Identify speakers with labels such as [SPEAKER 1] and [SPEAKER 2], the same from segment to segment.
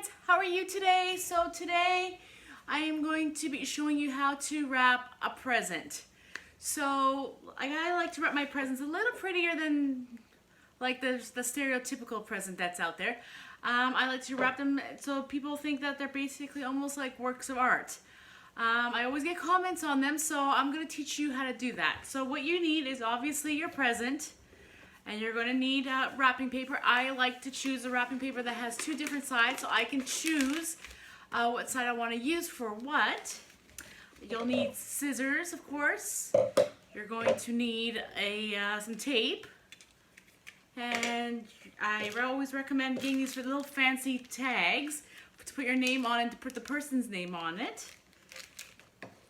[SPEAKER 1] kids, how are you today? So today I am going to be showing you how to wrap a present. So I like to wrap my presents a little prettier than like the stereotypical present that's out there. I like to wrap them so people think that they're basically almost like works of art. I always get comments on them, so I'm going to teach you how to do that. So what you need is obviously your present. And you're going to need wrapping paper. I like to choose a wrapping paper that has two different sides so I can choose what side I want to use for what. You'll need scissors, of course. You're going to need some tape. And I always recommend getting these for little fancy tags to put your name on and to put the person's name on it.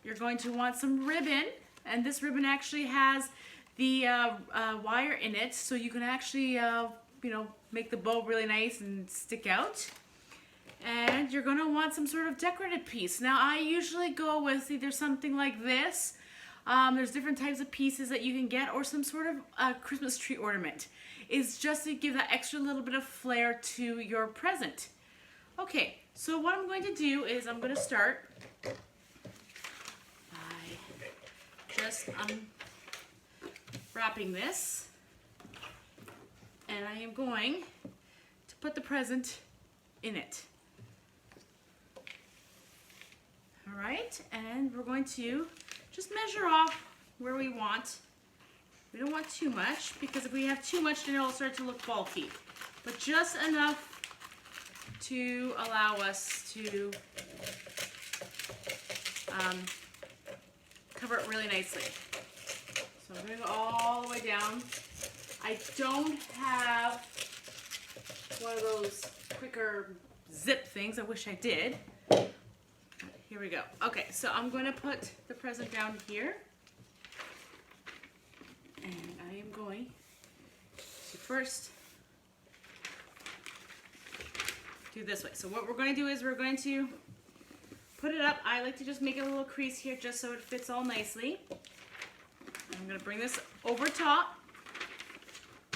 [SPEAKER 1] You're going to want some ribbon, and this ribbon actually has the wire in it, so you can actually make the bow really nice and stick out. And you're going to want some sort of decorative piece. Now I usually go with either something like this. There's different types of pieces that you can get, or some sort of Christmas tree ornament. It's just to give that extra little bit of flair to your present. Okay, so what I'm going to do is I'm going to start by just wrapping this, and I am going to put the present in it. Alright, and we're going to just measure off where we want. We don't want too much, because if we have too much then it'll start to look bulky, but just enough to allow us to cover it really nicely. So I'm going to go all the way down. I don't have one of those quicker zip things. I wish I did. Here we go. Okay, so I'm going to put the present down here. And I am going to first do this way. So what we're going to do is we're going to put it up. I like to just make a little crease here just so it fits all nicely. I'm going to bring this over top.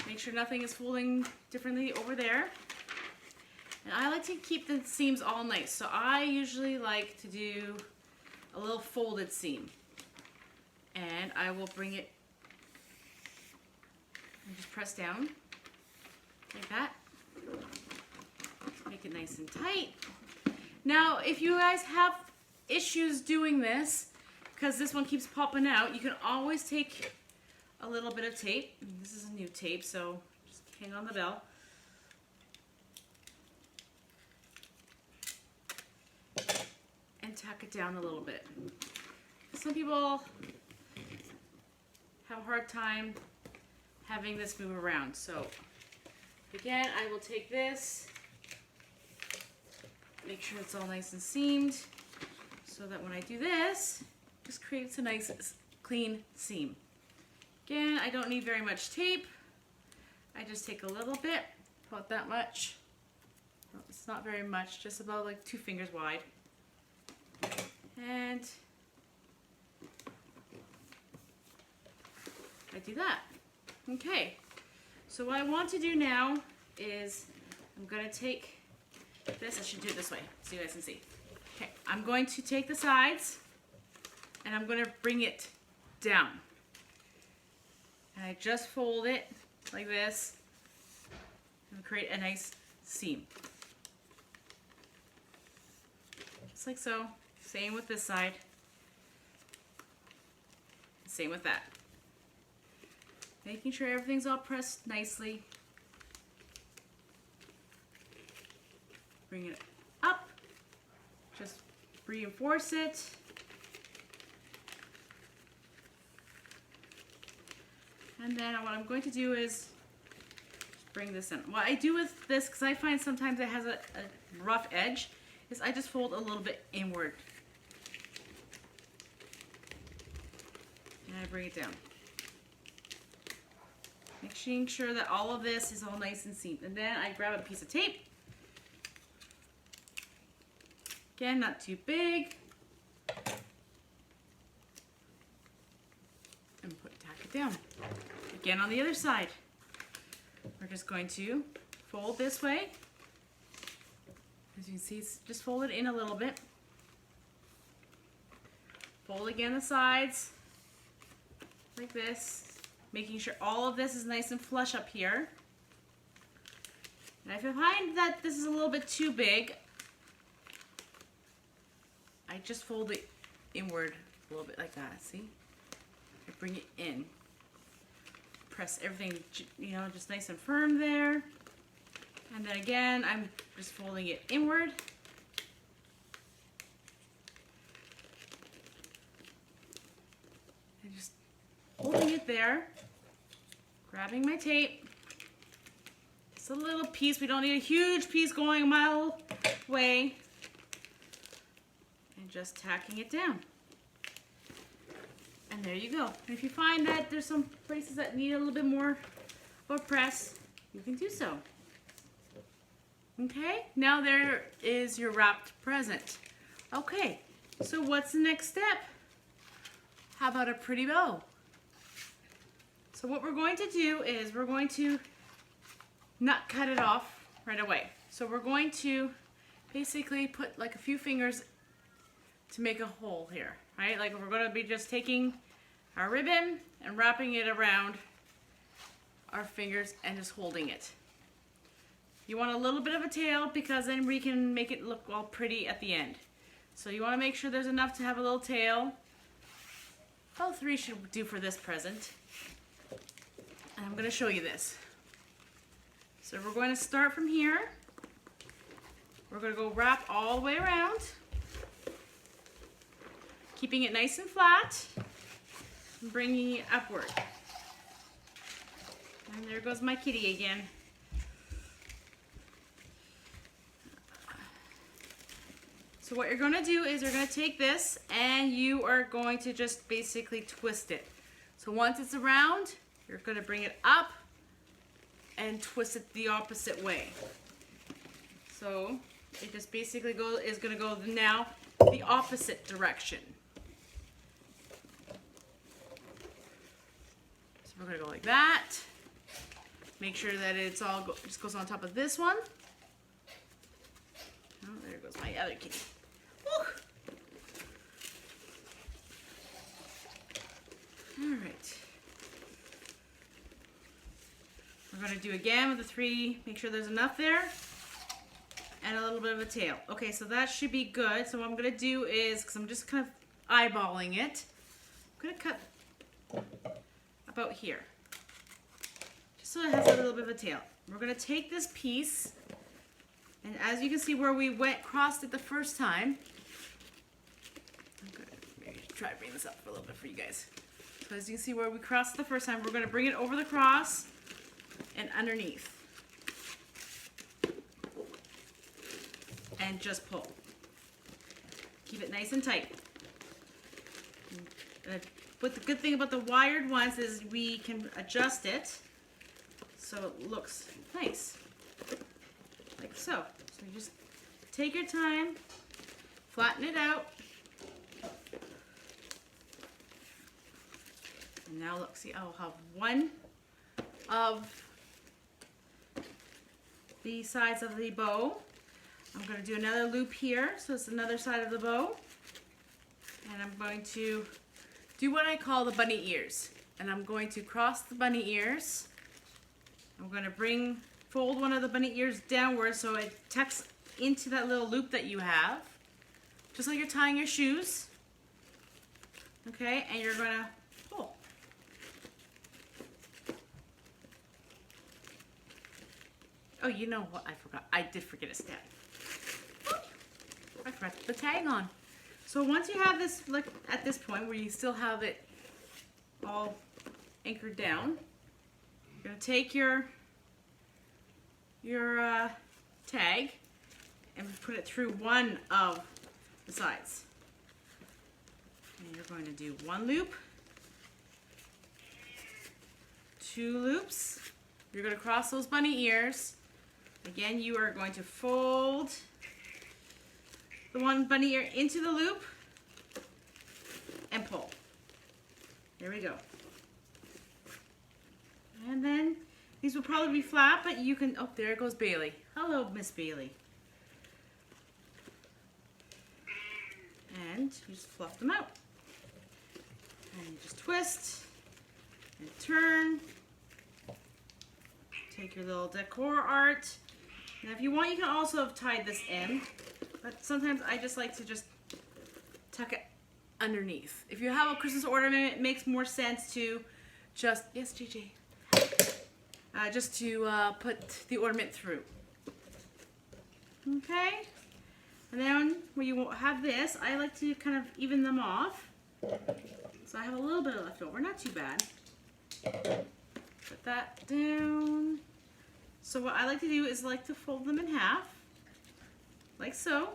[SPEAKER 1] Make sure nothing is folding differently over there. And I like to keep the seams all nice. So I usually like to do a little folded seam. And I will bring it and just press down like that. Make it nice and tight. Now, if you guys have issues doing this, because this one keeps popping out, you can always take a little bit of tape. This is a new tape, so just hang on the bell. And tack it down a little bit. Some people have a hard time having this move around. So again, I will take this, make sure it's all nice and seamed, so that when I do this, just creates a nice clean seam. Again, I don't need very much tape. I just take a little bit, about that much. No, it's not very much, just about like 2 fingers wide. And I do that. Okay, so what I want to do now is I'm going to take this, I should do it this way so you guys can see. Okay, I'm going to take the sides and I'm going to bring it down. And I just fold it like this and create a nice seam. Just like so. Same with this side. Same with that. Making sure everything's all pressed nicely. Bring it up. Just reinforce it. And then what I'm going to do is bring this in. What I do with this, because I find sometimes it has a rough edge, is I just fold a little bit inward. And I bring it down. Making sure that all of this is all nice and seamed. And then I grab a piece of tape. Again, not too big. And tack it down. Again on the other side. We're just going to fold this way As you can see, it's just fold it in a little bit. Fold again the sides, like this, making sure all of this is nice and flush up here. And if you find that this is a little bit too big, I just fold it inward a little bit like that, see? I bring it in. Press everything, you know, just nice and firm there. And then again, I'm just folding it inward. And just holding it there. Grabbing my tape. Just a little piece. We don't need a huge piece going a mile away. And just tacking it down. And there you go. And if you find that there's some places that need a little bit more of a press, you can do so. Okay, now there is your wrapped present. Okay, so what's the next step? How about a pretty bow? So what we're going to do is we're going to not cut it off right away. So we're going to basically put like a few fingers to make a hole here, right? Like we're going to be just taking our ribbon and wrapping it around our fingers and just holding it. You want a little bit of a tail because then we can make it look all pretty at the end. So you want to make sure there's enough to have a little tail. All three should do for this present. And I'm going to show you this. So we're going to start from here. We're going to go wrap all the way around, keeping it nice and flat, and bringing it upward. And there goes my kitty again. So what you're going to do is you're going to take this and you are going to just basically twist it. So once it's around, you're going to bring it up and twist it the opposite way. So it just basically is going to go now the opposite direction. So we're going to go like that. Make sure that it's all just goes on top of this one. Oh, there goes my other kitty. All right. We're going to do again with the three, make sure there's enough there, and a little bit of a tail. Okay, so that should be good. So what I'm going to do is, because I'm just kind of eyeballing it, I'm going to cut about here, just so it has a little bit of a tail. We're going to take this piece, and as you can see where we crossed it the first time, I'm going to maybe try to bring this up a little bit for you guys. So as you can see where we crossed the first time, we're going to bring it over the cross and underneath. And just pull. Keep it nice and tight. But the good thing about the wired ones is we can adjust it so it looks nice. Like so. So you just take your time, flatten it out. And now look, see, I'll have one of the sides of the bow. I'm going to do another loop here, so it's another side of the bow. And I'm going to do what I call the bunny ears. And I'm going to cross the bunny ears. I'm going to fold one of the bunny ears downward so it tucks into that little loop that you have. Just like you're tying your shoes. Okay, and you're going to pull. Oh, you know what? I forgot. I did forget a step. I forgot to put the tag on. So once you have this, like at this point where you still have it all anchored down, you're going to take your tag and put it through one of the sides. And you're going to do one loop, two loops. You're going to cross those bunny ears. Again, you are going to fold the one bunny ear into the loop and pull. There we go. And then these will probably be flat, but you can, oh, there goes Bailey. Hello, Miss Bailey. and you just fluff them out. And you just twist and turn. Take your little decor art. Now if you want, you can also have tied this in, but sometimes I just like to just tuck it underneath. If you have a Christmas ornament, it makes more sense to just, yes, JJ, just to put the ornament through. Okay, and then when you have this, I like to kind of even them off. So I have a little bit left over, not too bad. Put that down. So what I like to do is like to fold them in half, like so.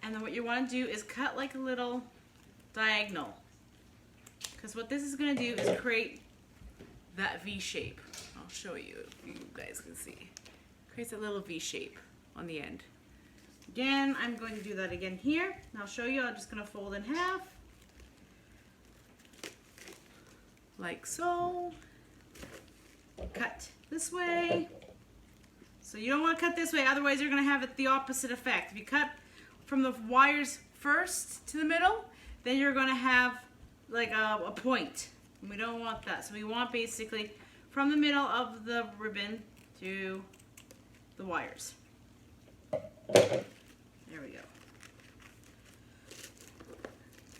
[SPEAKER 1] And then what you want to do is cut like a little diagonal. Because what this is going to do is create that V shape. I'll show you if you guys can see. Creates a little V shape on the end. Again, I'm going to do that again here. And I'll show you. I'm just going to fold in half. Like so. Cut this way. So you don't want to cut this way, otherwise you're going to have it the opposite effect. If you cut from the wires first to the middle, then you're going to have like a point. And we don't want that. So we want basically from the middle of the ribbon to the wires. There we go.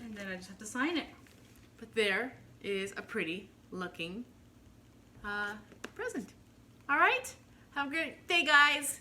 [SPEAKER 1] And then I just have to sign it. But there is a pretty looking present. All right? Have a great day, guys.